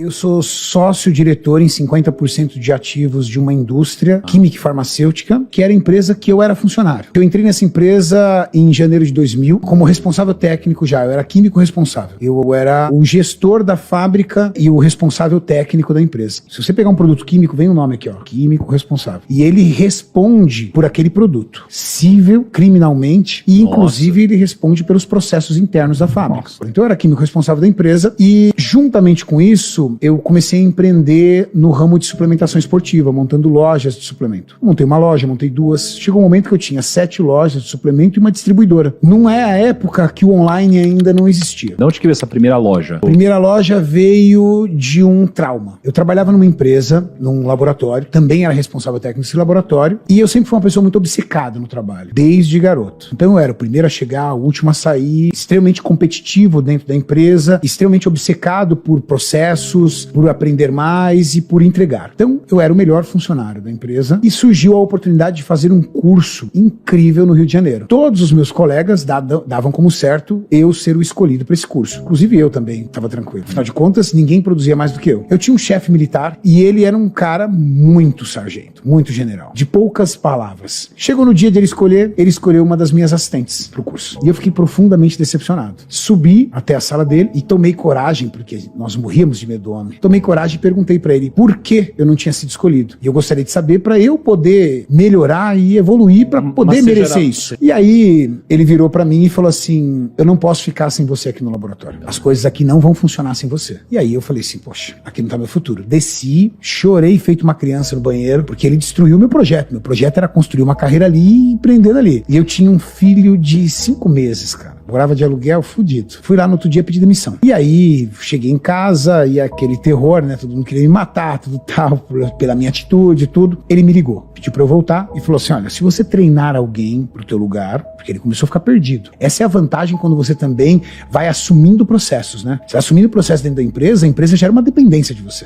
Eu sou sócio-diretor em 50% de ativos de uma indústria química e farmacêutica, que era a empresa que eu era funcionário. Eu entrei nessa empresa em janeiro de 2000 como responsável técnico já. Eu era químico responsável. Eu era o gestor da fábrica e o responsável técnico da empresa. Se você pegar um produto químico, vem o nome aqui, ó, químico responsável. E ele responde por aquele produto, cível, criminalmente, e inclusive ele responde pelos processos internos da fábrica. Então eu era químico responsável da empresa e, juntamente com isso, eu comecei a empreender no ramo de suplementação esportiva, montando lojas de suplemento. Montei uma loja, montei duas. Chegou um momento que eu tinha 7 lojas de suplemento e uma distribuidora. Não é a época que o online ainda não existia. De onde que veio essa primeira loja? A primeira loja veio de um trauma. Eu trabalhava numa empresa, num laboratório, também era responsável técnico desse laboratório, e eu sempre fui uma pessoa muito obcecada no trabalho, desde garoto. Então eu era o primeiro a chegar, o último a sair, extremamente competitivo dentro da empresa, extremamente obcecado por processos, por aprender mais e por entregar. Então, eu era o melhor funcionário da empresa e surgiu a oportunidade de fazer um curso incrível no Rio de Janeiro. Todos os meus colegas davam como certo eu ser o escolhido para esse curso. Inclusive eu também estava tranquilo. Afinal de contas, ninguém produzia mais do que eu. Eu tinha um chefe militar e ele era um cara muito sargento, muito general, de poucas palavras. Chegou no dia de ele escolheu uma das minhas assistentes para o curso. E eu fiquei profundamente decepcionado. Subi até a sala dele e tomei coragem, porque nós morríamos de medo do homem. Tomei coragem e perguntei pra ele por que eu não tinha sido escolhido. E eu gostaria de saber pra eu poder melhorar e evoluir pra poder merecer isso. E aí ele virou pra mim e falou assim: eu não posso ficar sem você aqui no laboratório. As coisas aqui não vão funcionar sem você. E aí eu falei assim: poxa, aqui não tá meu futuro. Desci, chorei feito uma criança no banheiro, porque ele destruiu meu projeto. Meu projeto era construir uma carreira ali e empreender ali. E eu tinha um filho de 5 meses, cara. Morava de aluguel, fudido. Fui lá no outro dia pedir demissão. E aí, cheguei em casa e aquele terror, né? Todo mundo queria me matar, tudo tal, pela minha atitude e tudo. Ele me ligou, pediu pra eu voltar e falou assim: olha, se você treinar alguém pro teu lugar, porque ele começou a ficar perdido. Essa é a vantagem quando você também vai assumindo processos, né? Você assumindo o processo dentro da empresa, a empresa gera uma dependência de você.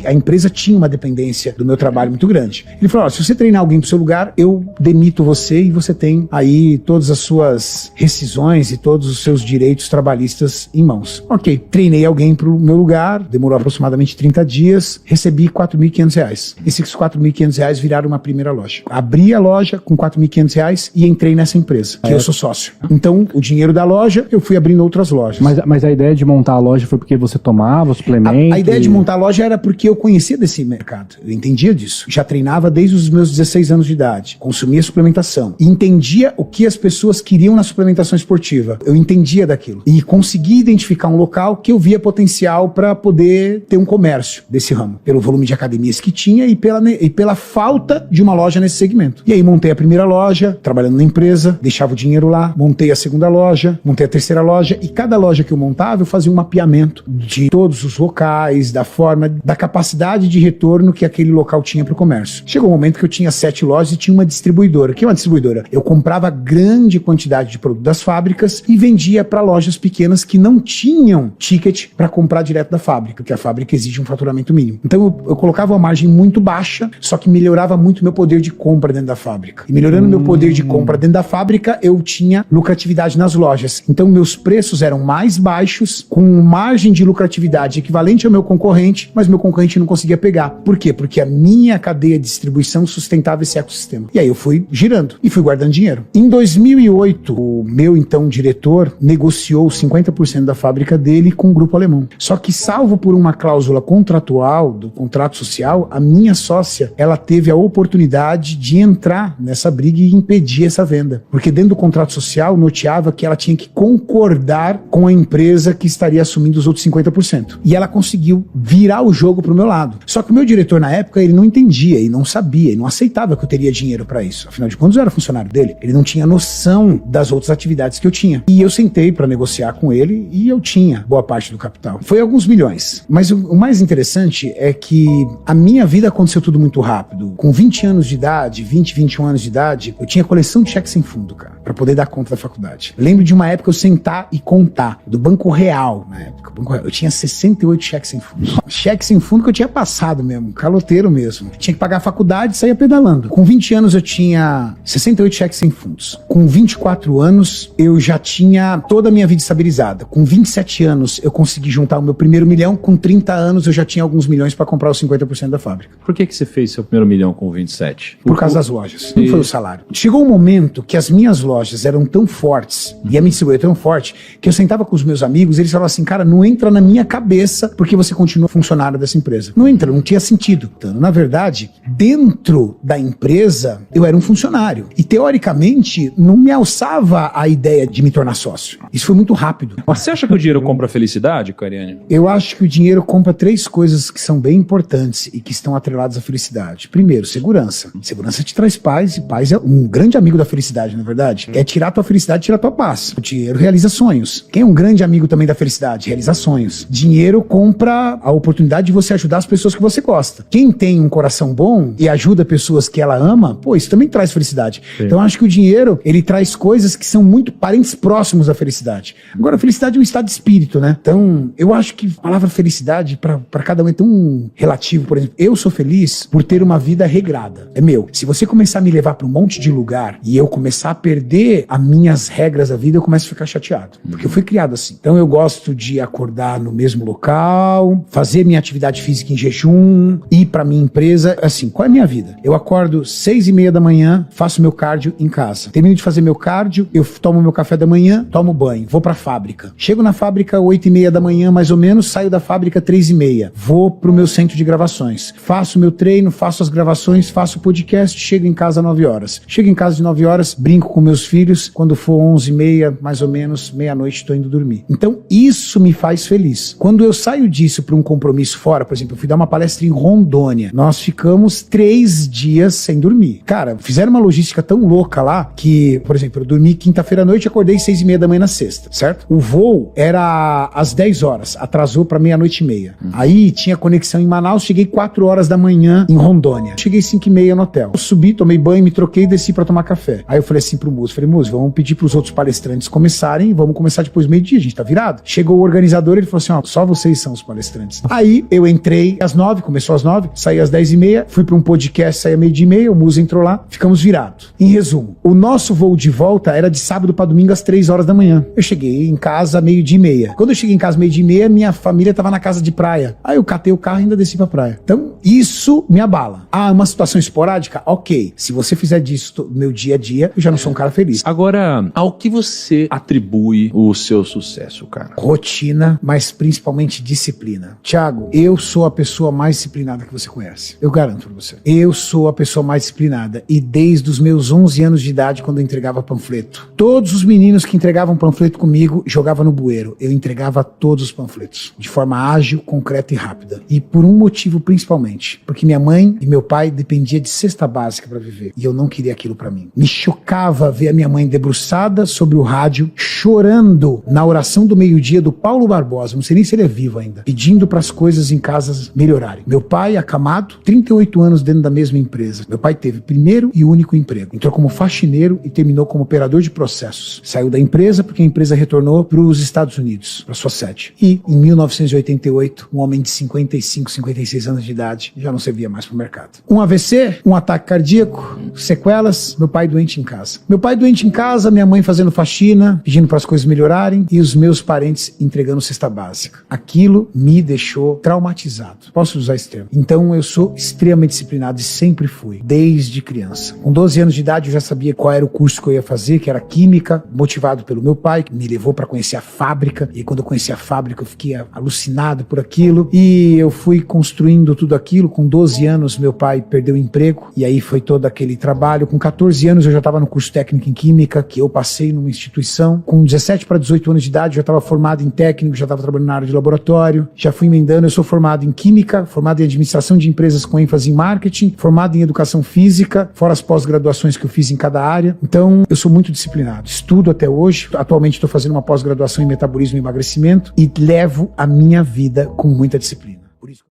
A empresa tinha uma dependência do meu trabalho muito grande. Ele falou: olha, se você treinar alguém pro seu lugar, eu demito você e você tem aí todas as suas rescisões e todos os seus direitos trabalhistas em mãos. Ok, treinei alguém pro meu lugar, demorou aproximadamente 30 dias, recebi R$4.500. Esses R$4.500 viraram uma primeira loja. Abri a loja com R$4.500 e entrei nessa empresa, que eu sou sócio. Então, o dinheiro da loja, eu fui abrindo outras lojas. Mas a ideia de montar a loja foi porque você tomava suplemento? A ideia de montar a loja era porque eu conhecia desse mercado. Eu entendia disso. Já treinava desde os meus 16 anos de idade. Consumia suplementação. E entendia o que as pessoas queriam na suplementação esportiva. Eu entendia daquilo. E consegui identificar um local que eu via potencial para poder ter um comércio desse ramo. Pelo volume de academias que tinha e pela falta de uma loja nesse segmento. E aí montei a primeira loja, trabalhando na empresa, deixava o dinheiro lá, montei a segunda loja, montei a terceira loja, e cada loja que eu montava eu fazia um mapeamento de todos os locais, da forma, da capacidade de retorno que aquele local tinha para o comércio. Chegou um momento que eu tinha 7 lojas e tinha uma distribuidora. O que é uma distribuidora? Eu comprava grande quantidade de produto das fábricas e vendia para lojas pequenas que não tinham ticket para comprar direto da fábrica, porque a fábrica exige um faturamento mínimo. Então eu colocava uma margem muito baixa, só que melhorava muito meu poder de compra dentro da fábrica. E melhorando meu poder de compra dentro da fábrica, eu tinha lucratividade nas lojas. Então meus preços eram mais baixos, com margem de lucratividade equivalente ao meu concorrente, mas meu concorrente não conseguia pegar. Por quê? Porque a minha cadeia de distribuição sustentava esse ecossistema. E aí eu fui girando e fui guardando dinheiro. Em 2008, o meu então diretor negociou 50% da fábrica dele com o grupo alemão. Só que, salvo por uma cláusula contratual do contrato social, a minha sócia, ela teve a oportunidade de entrar nessa briga e impedir essa venda. Porque dentro do contrato social noteava que ela tinha que concordar com a empresa que estaria assumindo os outros 50%. E ela conseguiu virar o jogo pro meu lado. Só que o meu diretor na época, ele não entendia e não sabia e não aceitava que eu teria dinheiro para isso. Afinal de contas, eu era funcionário dele. Ele não tinha noção das outras atividades que eu tinha. E eu sentei para negociar com ele e eu tinha boa parte do capital. Foi alguns milhões. Mas o mais interessante é que a minha vida aconteceu tudo muito rápido. Com 20 anos de idade, 21 anos de idade, eu tinha coleção de cheques sem fundo, cara, para poder dar conta da faculdade. Eu lembro de uma época eu sentar e contar, do Banco Real, na época. Banco Real, eu tinha 68 cheques sem fundo. Cheques sem fundo que eu tinha passado mesmo, caloteiro mesmo. Tinha que pagar a faculdade e saía pedalando. Com 20 anos eu tinha 68 cheques sem fundos. Com 24 anos eu já tinha toda a minha vida estabilizada. Com 27 anos, eu consegui juntar o meu primeiro milhão. Com 30 anos, eu já tinha alguns milhões para comprar os 50% da fábrica. Por que você fez seu primeiro milhão com 27? Por causa das lojas. Não foi o salário. Chegou um momento que as minhas lojas eram tão fortes, e a minha distribuidora tão forte, que eu sentava com os meus amigos e eles falavam assim, cara, não entra na minha cabeça porque você continua funcionário dessa empresa. Não entra, não tinha sentido. Então, na verdade, dentro da empresa, eu era um funcionário. E, teoricamente, não me alçava a ideia de me tornar sócio. Isso foi muito rápido. Mas você acha que o dinheiro compra felicidade, Cariani? Eu acho que o dinheiro compra 3 coisas que são bem importantes e que estão atreladas à felicidade. Primeiro, segurança. Segurança te traz paz, e paz é um grande amigo da felicidade, na verdade. É tirar a tua felicidade, tirar a tua paz. O dinheiro realiza sonhos. Quem é um grande amigo também da felicidade? Realiza sonhos. Dinheiro compra a oportunidade de você ajudar as pessoas que você gosta. Quem tem um coração bom e ajuda pessoas que ela ama, pô, isso também traz felicidade. Sim. Então, eu acho que o dinheiro, ele traz coisas que são muito parentes próximos da felicidade. Agora, a felicidade é um estado de espírito, né? Então, eu acho que a palavra felicidade, pra cada um é tão relativo. Por exemplo, eu sou feliz por ter uma vida regrada. É meu. Se você começar a me levar pra um monte de lugar e eu começar a perder as minhas regras da vida, eu começo a ficar chateado. Porque eu fui criado assim. Então, eu gosto de acordar no mesmo local, fazer minha atividade física em jejum, ir pra minha empresa. Assim, qual é a minha vida? Eu acordo 6:30 da manhã, faço meu cardio em casa. Termino de fazer meu cardio, eu tomo meu café da manhã, tomo banho, vou pra fábrica. Chego na fábrica 8:30 da manhã, mais ou menos, saio da fábrica 3:30. Vou pro meu centro de gravações. Faço meu treino, faço as gravações, faço o podcast, chego em casa às 9 horas. Chego em casa de 9 horas, brinco com meus filhos. Quando for 11:30, mais ou menos, meia-noite, tô indo dormir. Então, isso me faz feliz. Quando eu saio disso pra um compromisso fora, por exemplo, eu fui dar uma palestra em Rondônia. Nós ficamos 3 dias sem dormir. Cara, fizeram uma logística tão louca lá que, por exemplo, eu dormi quinta-feira à noite e acordei 6:30 da manhã na sexta, certo? O voo era às 10 horas, atrasou pra 00:30. Aí tinha conexão em Manaus, cheguei 4 horas da manhã em Rondônia. Cheguei 5:30 no hotel. Eu subi, tomei banho, me troquei e desci pra tomar café. Aí eu falei assim pro Múcio, vamos pedir pros outros palestrantes começarem, vamos começar depois do meio-dia, a gente tá virado. Chegou o organizador, ele falou assim, ó, só vocês são os palestrantes. Aí eu entrei às 9, começou às 9, saí às 10:30, fui pra um podcast, saí às 12:30, o Múcio entrou lá, ficamos virados. Em resumo, o nosso voo de volta era de sábado pra domingo às 3 horas da manhã. Eu cheguei em casa 12:30. Quando eu cheguei em casa 12:30, minha família tava na casa de praia. Aí eu catei o carro e ainda desci pra praia. Então, isso me abala. Ah, uma situação esporádica? Ok. Se você fizer disso no meu dia a dia, eu já não sou um cara feliz. Agora, ao que você atribui o seu sucesso, cara? Rotina, mas principalmente disciplina. Thiago, eu sou a pessoa mais disciplinada que você conhece. Eu garanto pra você. Eu sou a pessoa mais disciplinada. E desde os meus 11 anos de idade, quando eu entregava panfleto, todos os meninos que entregavam panfleto comigo, jogavam no bueiro. Eu entregava todos os panfletos. De forma ágil, concreta e rápida. E por um motivo principalmente. Porque minha mãe e meu pai dependiam de cesta básica pra viver. E eu não queria aquilo pra mim. Me chocava ver a minha mãe debruçada sobre o rádio, chorando na oração do meio-dia do Paulo Barbosa, não sei nem se ele é vivo ainda, pedindo para as coisas em casa melhorarem. Meu pai, acamado, 38 anos dentro da mesma empresa. Meu pai teve primeiro e único emprego. Entrou como faxineiro e terminou como operador de processos. Saiu da empresa porque a empresa retornou para os Estados Unidos, para sua sede. E, em 1988, um homem de 55, 56 anos de idade já não servia mais para o mercado. Um AVC, um ataque cardíaco, sequelas, meu pai doente em casa. Meu pai doente em casa, minha mãe fazendo faxina, pedindo para as coisas melhorarem e os meus parentes entregando cesta básica. Aquilo me deixou traumatizado. Posso usar esse termo? Então eu sou extremamente disciplinado e sempre fui, desde criança. Com 12 anos de idade eu já sabia qual era o curso que eu ia fazer, que era química, motivado pelo meu pai, que me levou para conhecer a fábrica. E quando eu conheci a fábrica eu fiquei alucinado por aquilo e eu fui construindo tudo aquilo. Com 12 anos meu pai perdeu o emprego e aí foi todo aquele trabalho. Com 14 anos eu já estava no curso técnico em química, que eu passei numa instituição. Com 17 para 18 anos de idade, eu já estava formado em técnico, já estava trabalhando na área de laboratório, já fui emendando. Eu sou formado em química, formado em administração de empresas com ênfase em marketing, formado em educação física, fora as pós-graduações que eu fiz em cada área. Então, eu sou muito disciplinado. Estudo até hoje. Atualmente estou fazendo uma pós-graduação em metabolismo e emagrecimento e levo a minha vida com muita disciplina.